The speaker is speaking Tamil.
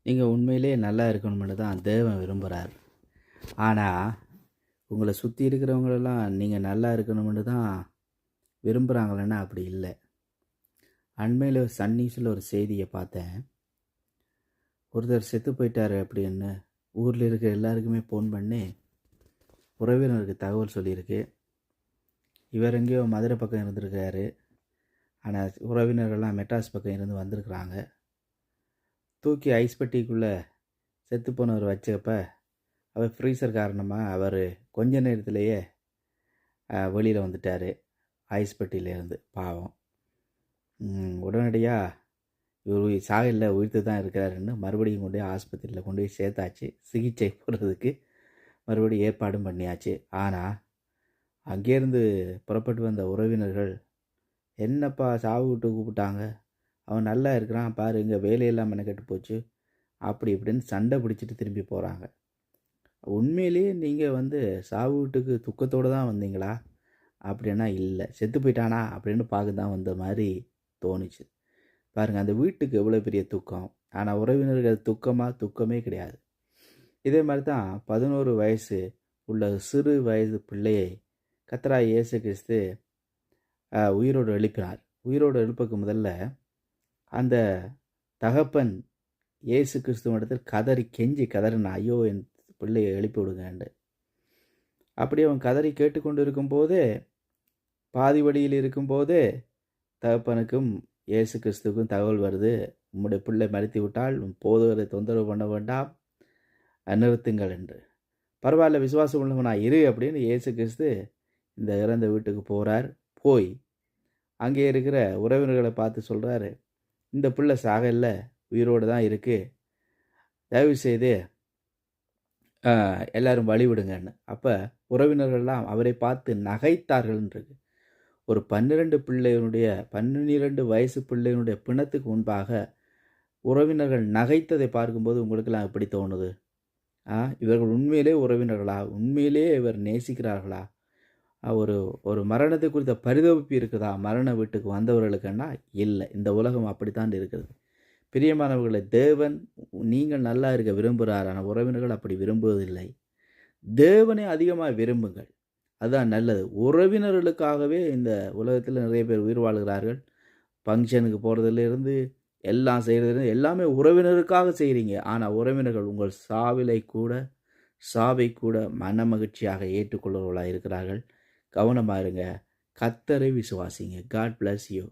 நீங்கள் உண்மையிலேயே நல்லா இருக்கணும்னு தான் தேவன் விரும்புகிறார். ஆனால் உங்களை சுற்றி இருக்கிறவங்களெல்லாம் நீங்கள் நல்லா இருக்கணும்னு தான் விரும்புகிறாங்களேன்னா அப்படி இல்லை. அண்மையில் சன் நியூஸில் ஒரு செய்தியை பார்த்தேன். ஒருத்தர் செத்து போயிட்டார் அப்படின்னு ஊரில் இருக்கிற எல்லாருக்குமே ஃபோன் பண்ணி உறவினருக்கு தகவல் சொல்லியிருக்கு. இவர் எங்கேயோ மதுரை பக்கம் இருந்திருக்காரு. ஆனால் உறவினர்கள்லாம் மெட்ராஸ் பக்கம் இருந்து வந்திருக்கிறாங்க. தூக்கி ஐஸ் பெட்டிக்குள்ளே செத்து போனவர் வச்சப்ப அவர் ஃப்ரீசர் காரணமாக அவர் கொஞ்ச நேரத்திலேயே வெளியில் வந்துட்டார் ஐஸ் பெட்டியிலேருந்து. பாவம். உடனடியாக இவர் சாகலில் உயிர்த்து தான் இருக்கிறாருன்னு மறுபடியும் கொண்டு போய் ஆஸ்பத்திரியில் கொண்டு போய் சேர்த்தாச்சு. சிகிச்சை போடுறதுக்கு மறுபடியும் ஏற்பாடும் பண்ணியாச்சு. ஆனால் அங்கேருந்து புறப்பட்டு வந்த உறவினர்கள், என்னப்பா சாவு விட்டு கூப்பிட்டாங்க, அவன் நல்லா இருக்கிறான் பாரு, இங்கே வேலையெல்லாம் மெனக்கெட்டு போச்சு அப்படி இப்படின்னு சண்டை பிடிச்சிட்டு திரும்பி போகிறாங்க. உண்மையிலேயே நீங்கள் சாவு வீட்டுக்கு துக்கத்தோடு தான் வந்தீங்களா அப்படின்னா இல்லை, செத்து போயிட்டானா அப்படின்னு பார்க்க தான் வந்த மாதிரி தோணுச்சு. பாருங்கள், அந்த வீட்டுக்கு எவ்வளோ பெரிய துக்கம். ஆனால் உறவினர்கள் துக்கமே கிடையாது. இதே மாதிரி தான் 11 வயசு உள்ள சிறு வயது பிள்ளையை கர்த்தராகிய இயேசு கிறிஸ்து உயிரோடு எழுப்பினார். உயிரோடு எழுப்பக்கு முதல்ல அந்த தகப்பன் இயேசு கிறிஸ்துவனிடத்தில் கதறி கெஞ்சி கதறினான், ஐயோ என் பிள்ளையை எழுப்பி விடுங்கண்டு. அப்படி அவன் கதறி கேட்டுக்கொண்டு இருக்கும்போதே, பாதி வழியில் இருக்கும்போதே தகப்பனுக்கும் இயேசு கிறிஸ்துவுக்கும் தகவல் வருது, உம்முடைய பிள்ளை மரித்து விட்டால் போதகரை தொந்தரவு பண்ண வேண்டாம், நிறுத்துங்கள் என்று. பரவாயில்ல, விசுவாசம் உள்ளவனாக இரு அப்படின்னு இயேசு கிறிஸ்து இந்த இறந்த வீட்டுக்கு போகிறார். போய் அங்கே இருக்கிற உறவினர்களை பார்த்து சொல்கிறாரு, இந்த பிள்ளை சாகல்ல, உயிரோடு தான் இருக்குது, தயவு செய்து எல்லாரும் வழிவிடுங்கன்னு. அப்போ உறவினர்கள்லாம் அவரை பார்த்து நகைத்தார்கள்ன்றது. ஒரு 12 வயசு பிள்ளையினுடைய பிணத்துக்கு முன்பாக உறவினர்கள் நகைத்ததை பார்க்கும்போது உங்களுக்கெல்லாம் எப்படி தோணுது? இவர்கள் உண்மையிலே உறவினர்களா? உண்மையிலே இவர் நேசிக்கிறார்களா? ஒரு ஒரு மரணத்தை குறித்த பரிதவிப்பு இருக்குதா மரண வீட்டுக்கு வந்தவர்களுக்குன்னா? இல்லை. இந்த உலகம் அப்படித்தான் இருக்கிறது. பிரியமானவர்களை, தேவன் நீங்கள் நல்லா இருக்க விரும்புகிறார். ஆனால் உறவினர்கள் அப்படி விரும்புவதில்லை. தேவனை அதிகமாக விரும்புங்கள், அதுதான் நல்லது. உறவினர்களுக்காகவே இந்த உலகத்தில் நிறைய பேர் உயிர் வாழ்கிறார்கள். ஃபங்க்ஷனுக்கு போகிறதுலேருந்து எல்லாம் செய்கிறது எல்லாமே உறவினருக்காக செய்கிறீங்க. ஆனால் உறவினர்கள் உங்கள் சாவை கூட மன மகிழ்ச்சியாக ஏற்றுக்கொள்கிறவர்களாக இருக்கிறார்கள். கவனமாக இருங்க. கர்த்தரை விசுவாசிங்க. God bless you.